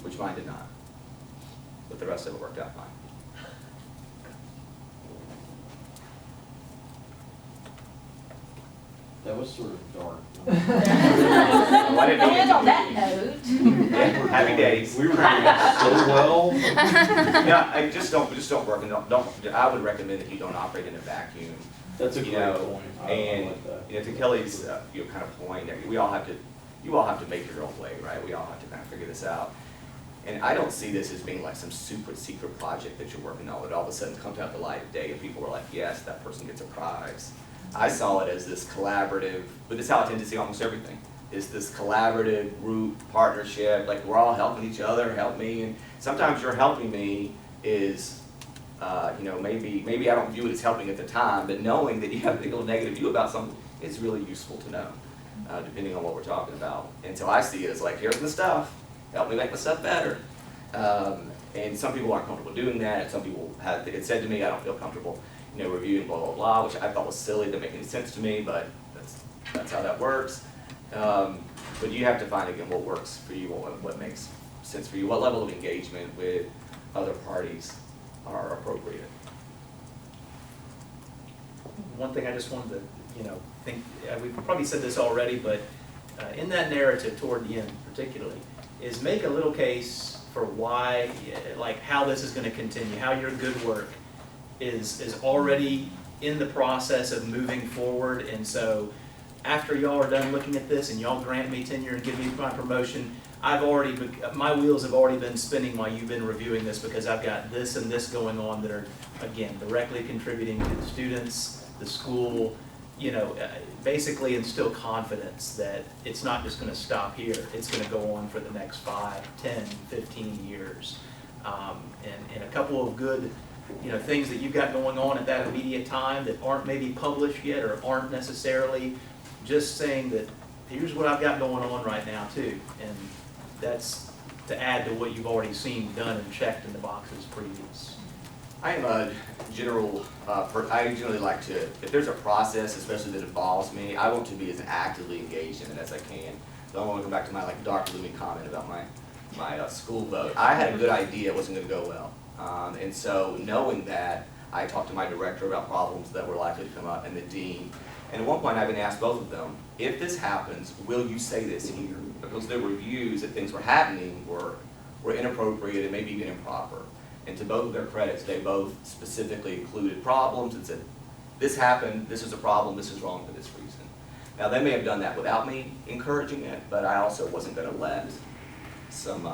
which mine did not, but the rest of it worked out fine. That was sort of dark. Well, I didn't mean it And to on be. that note. Yeah, happy days. We were doing so well. Yeah, I just don't work, and don't, I would recommend that you don't operate in a vacuum. That's a You great know, point. I And, like that. you know, to Kelly's, kind of point, I mean, you all have to make your own way, right? We all have to kind of figure this out. And I don't see this as being like some super secret project that you're working on that all of a sudden comes out the light of day and people are like, yes, that person gets a prize. I saw it as this collaborative, but this is how I tend to see almost everything. Is this collaborative group partnership, like we're all helping each other, help me, and sometimes you're helping me is, you know, maybe I don't view it as helping at the time, but knowing that you have a little negative view about something is really useful to know, depending on what we're talking about. And so I see it as like, here's the stuff, help me make my stuff better. And some people aren't comfortable doing that, and some people have, it said to me, I don't feel comfortable, you know, reviewing blah, blah, blah, which I thought was silly, didn't make any sense to me, but that's how that works. But you have to find, again, what works for you, what makes sense for you, what level of engagement with other parties are appropriate. One thing I just wanted to, you know, think, we've probably said this already, but in that narrative toward the end particularly, is make a little case for why, like how this is going to continue, how your good work is already in the process of moving forward. And so after y'all are done looking at this and y'all grant me tenure and give me my promotion, my wheels have already been spinning while you've been reviewing this, because I've got this and this going on that are, again, directly contributing to the students, the school, you know, basically instill confidence that it's not just going to stop here. It's going to go on for the next 5, 10, 15 years. And a couple of good, you know, things that you've got going on at that immediate time that aren't maybe published yet or aren't necessarily, just saying that here's what I've got going on right now too. And that's to add to what you've already seen done and checked in the boxes previous. I am a general, I generally like to, if there's a process, especially that involves me, I want to be as actively engaged in it as I can. So I want to go back to my like dark looming comment about my school vote. I had a good idea it wasn't going to go well. And so knowing that, I talked to my director about problems that were likely to come up and the dean. And at one point I even asked both of them, if this happens, will you say this here? Because there were views that things were happening were inappropriate and maybe even improper. And to both of their credits, they both specifically included problems and said, this happened, this is a problem, this is wrong for this reason. Now they may have done that without me encouraging it, but I also wasn't going to let some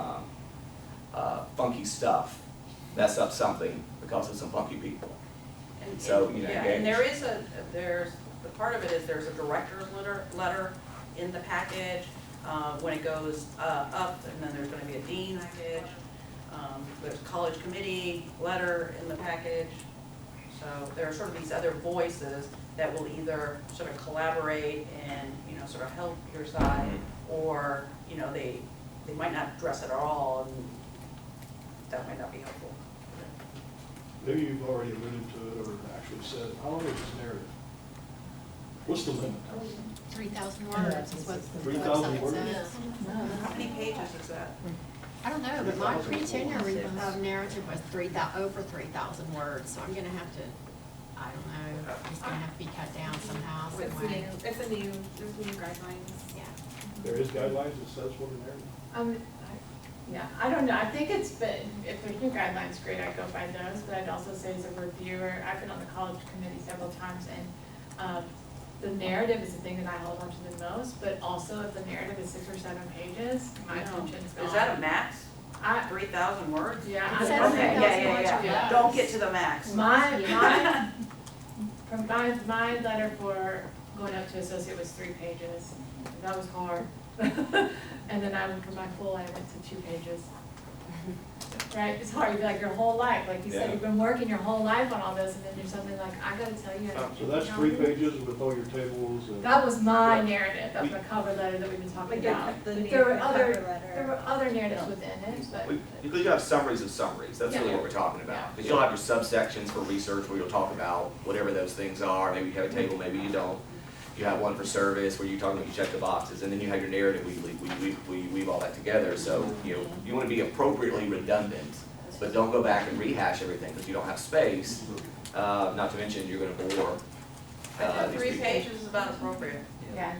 funky stuff mess up something because of some funky people. And, So, you know, yeah, and there's the part of it is there's a director's letter in the package when it goes up, and then there's going to be a dean package. There's a college committee letter in the package. So there are sort of these other voices that will either sort of collaborate and, you know, sort of help your side, or, you know, they might not address it at all, and that might not be helpful. Maybe you've already alluded to it or actually said, how long is this narrative? What's the limit? 3,000 words is what the 3,000 website words? says. How many pages is that? I don't know, but my pre-tenure narrative was over 3,000 words, so I'm gonna have to, I don't know, it's gonna have to be cut down somehow, some way. There's new guidelines. Yeah. There is guidelines that says what a narrative. Yeah, I don't know, I think it's been, if there's new guidelines, great, I'd go by those, but I'd also say as a reviewer, I've been on the college committee several times, and the narrative is the thing that I hold on to the most, but also if the narrative is 6 or 7 pages, my attention's gone. Is that a max? 3,000 words? Yeah. It says Okay, 3,000 yeah. Yeah. Don't get to the max. My letter for going up to associate was 3 pages. That was hard. And then for my full, I went to 2 pages. right? It's hard, like your whole life, like you said, Yeah. you've been working your whole life on all this, and then you're suddenly like, I gotta tell you. So that's 3 pages with all your tables and. That was my narrative, that's the cover letter that we've been talking Like your- about. the But there were cover other, letter. there were other narratives within it, but. Because you have summaries of summaries, that's really Yeah. what we're talking Yeah. about. Because you'll have your subsections for research where you'll talk about whatever those things are, maybe you have a table, maybe you don't. You have one for service where you're talking about you check the boxes, and then you have your narrative, we weave all that together. So, you wanna be appropriately redundant, but don't go back and rehash everything because you don't have space. Not to mention, you're gonna bore. I think these 3 people. pages is about appropriate. Yeah.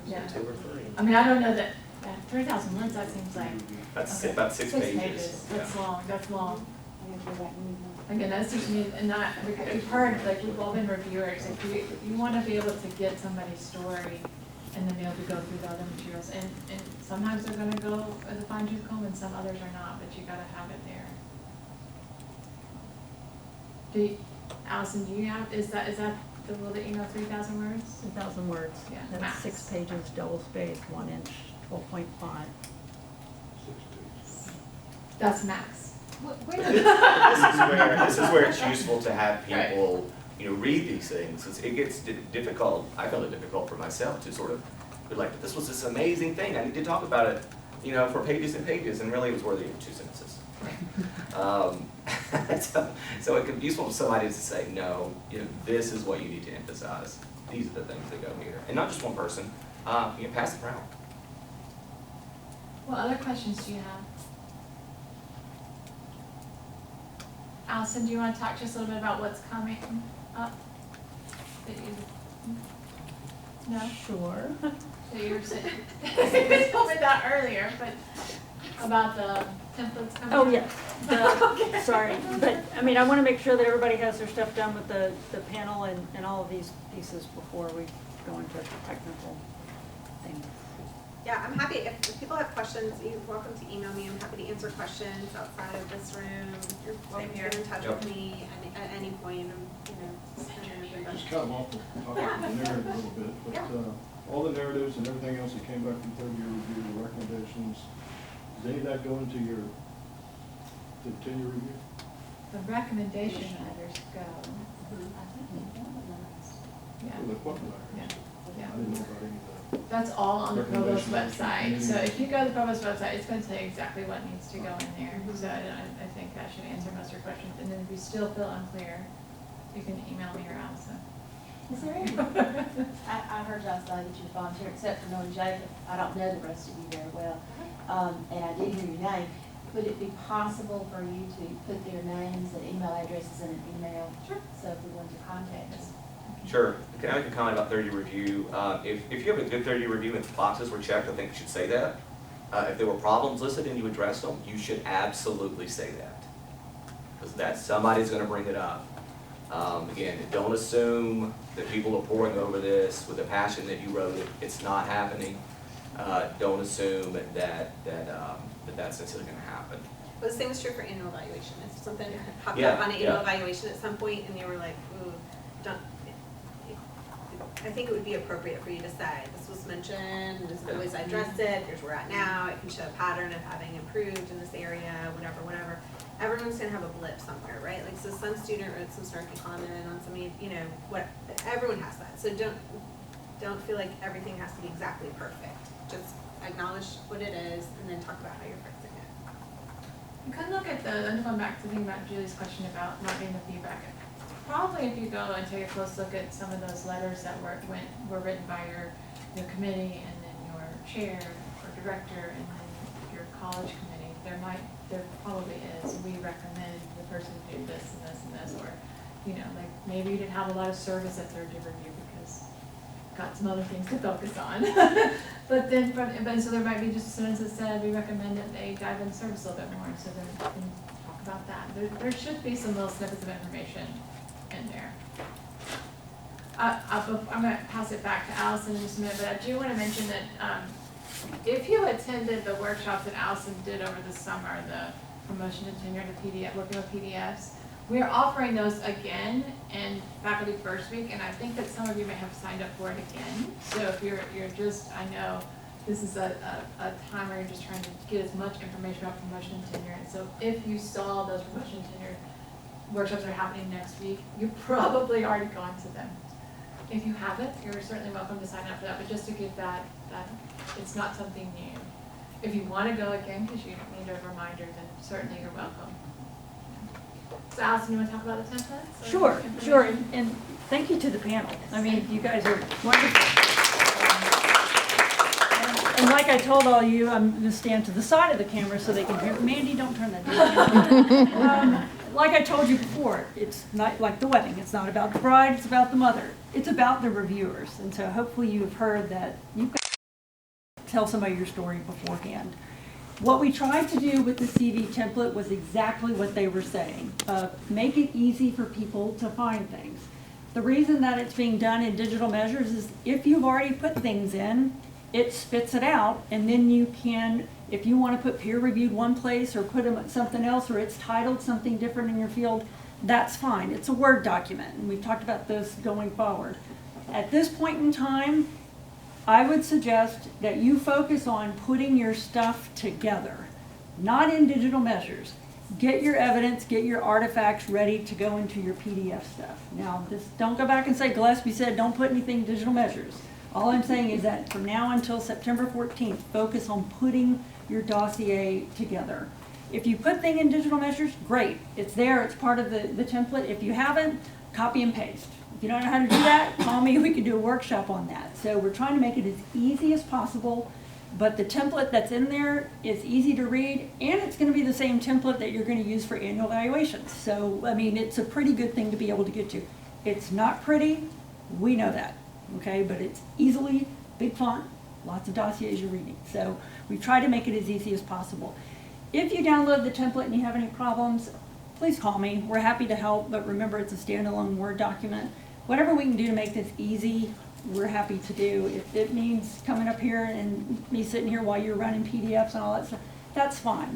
Yeah. 2 or 3. I mean, I don't know that, 3,000 words, that seems like. That's okay. about 6 pages. That's Yeah. long, that's long. Again, that's just me, and not, we've heard, like, we've all been reviewers, like, you wanna be able to get somebody's story and then be able to go through the other materials, and sometimes they're gonna go as a fine tooth comb and some others are not, but you gotta have it there. Allison, do you have, is that the rule that you know, 3,000 words? 2,000 words. Yeah, That's max. 6 pages, double spaced, 1 inch, 12.5. 6 pages. That's max. This is where it's useful to have people, read these things. It gets difficult, I found it difficult for myself to sort of be like, this was this amazing thing, I need to talk about it, for pages and pages, and really it was worthy of 2 sentences. So it could be useful for somebody to say, no, this is what you need to emphasize. These are the things that go here. And not just one person, pass it around. What other questions do you have? Allison, do you want to talk just a little bit about what's coming up? That you, no? Sure. That you were saying, you told me that earlier, but about the templates coming up? Oh, yeah. Sorry, but, I mean, I want to make sure that everybody has their stuff done with the panel and all of these pieces before we go into technical things. Yeah, I'm happy, if people have questions, you're welcome to email me, I'm happy to answer questions outside of this room. You're welcome to get in touch with me at any point, Just cut them off, talk about the narrative a little bit, but, all the narratives and everything else that came back from 3rd-year review, the recommendations, does any of that go into the tenure review? The recommendation letters go. Yeah. Or the equipment Yeah. letters? Yeah. I didn't know about any of that. That's all on the Provost Recommendations. website, so if you go to the Provost website, it's gonna tell you exactly what needs to go in there, so I think that should answer most of your questions, and then if you still feel unclear, you can email me or Allison. Is there any, I heard y'all say that you're volunteer, except for knowing Jacob, I don't know the rest of you very well, and I did hear your name. Would it be possible for you to put their names and email addresses in an email? Sure. So if we want to contact us. Sure. Can I make a comment about 30-year review? If you have a good 30-year review and the boxes were checked, I think you should say that. If there were problems listed and you addressed them, you should absolutely say that. Because somebody's gonna bring it up. Again, don't assume that people are poring over this with the passion that you wrote it. It's not happening. Don't assume that that's necessarily gonna happen. Well, the same is true for annual evaluation, if something popped Yeah, up on an annual yeah. evaluation at some point and you were like, ooh, don't, I think it would be appropriate for you to say, this was mentioned, this is the ways I addressed it, here's where we're at now, it can show a pattern of having improved in this area, whatever. Everyone's gonna have a blip somewhere, right? Like, so some student wrote some snarky comment on something, everyone has that. So don't feel like everything has to be exactly perfect. Just acknowledge what it is and then talk about how you're fixing it. You could look at and going back to thinking about Julie's question about not getting the feedback. Probably if you go and take a close look at some of those letters that were written by your committee and then your chair or director and then your college committee, there probably is, we recommend the person do this and this and this, or, like maybe you didn't have a lot of service at 3rd-year review because got some other things to focus on. But so there might be just a sentence that said, we recommend that they dive into service a little bit more, so then we can talk about that. There should be some little snippets of information in there. I'm gonna pass it back to Allison in just a minute, but I do wanna mention that, if you attended the workshops that Allison did over the summer, the promotion to tenure, the PDF, working with PDFs, we are offering those again in faculty first week, and I think that some of you may have signed up for it again. So if you're just, I know this is a time where you're just trying to get as much information about promotion and tenure. And so if you saw those promotion and tenure workshops are happening next week, you've probably already gone to them. If you haven't, you're certainly welcome to sign up for that, but just to get that it's not something new. If you want to go again, because you need a reminder, then certainly you're welcome. So Allison, you want to talk about the templates? Sure, sure, and thank you to the panel. I mean, you guys are wonderful. And like I told all you, I'm going to stand to the side of the camera so they can hear. Mandy, don't turn that down. Like I told you before, it's not like the wedding. It's not about the bride, it's about the mother. It's about the reviewers. And so hopefully you've heard that you can tell somebody your story beforehand. What we tried to do with the CV template was exactly what they were saying. Make it easy for people to find things. The reason that it's being done in digital measures is if you've already put things in, it spits it out, and then you can, if you want to put peer reviewed one place or put them at something else, or it's titled something different in your field, that's fine. It's a Word document, and we've talked about this going forward. At this point in time, I would suggest that you focus on putting your stuff together, not in digital measures. Get your evidence, get your artifacts ready to go into your PDF stuff. Now, just don't go back and say Gillespie said don't put anything in digital measures. All I'm saying is that from now until September 14th, focus on putting your dossier together. If you put things in digital measures, great. It's there, it's part of the template. If you haven't, copy and paste. If you don't know how to do that, call me, we can do a workshop on that. So we're trying to make it as easy as possible, but the template that's in there is easy to read, and it's going to be the same template that you're going to use for annual evaluations. So, I mean, it's a pretty good thing to be able to get to. It's not pretty, we know that, okay, but it's easily, big font, lots of dossiers you're reading. So we try to make it as easy as possible. If you download the template and you have any problems, please call me. We're happy to help, but remember it's a standalone Word document. Whatever we can do to make this easy, we're happy to do. If it means coming up here and me sitting here while you're running PDFs and all that stuff, that's fine.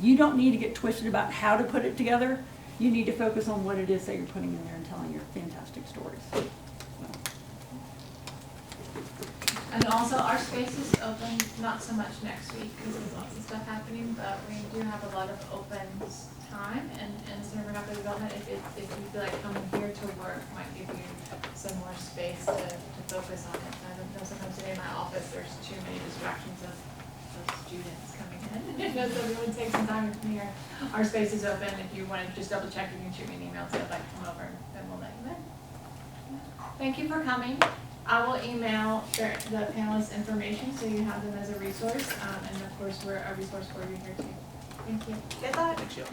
You don't need to get twisted about how to put it together. You need to focus on what it is that you're putting in there and telling your fantastic stories. And also, our space is open, not so much next week because there's lots of stuff happening, but we do have a lot of open time and Center for Rapid Development, if you feel like coming here to work might give you some more space to focus on it. I don't know, sometimes today in my office there's too many distractions of students coming in. So we would take some time to come here. Our space is open. If you want to just double check, you can shoot me an email, say I'd like to come over, and we'll let you in. Thank you for coming. I will email the panelists information so you have them as a resource, and of course we're a resource for you here too. Thank you. Good luck. Thanks, Jill.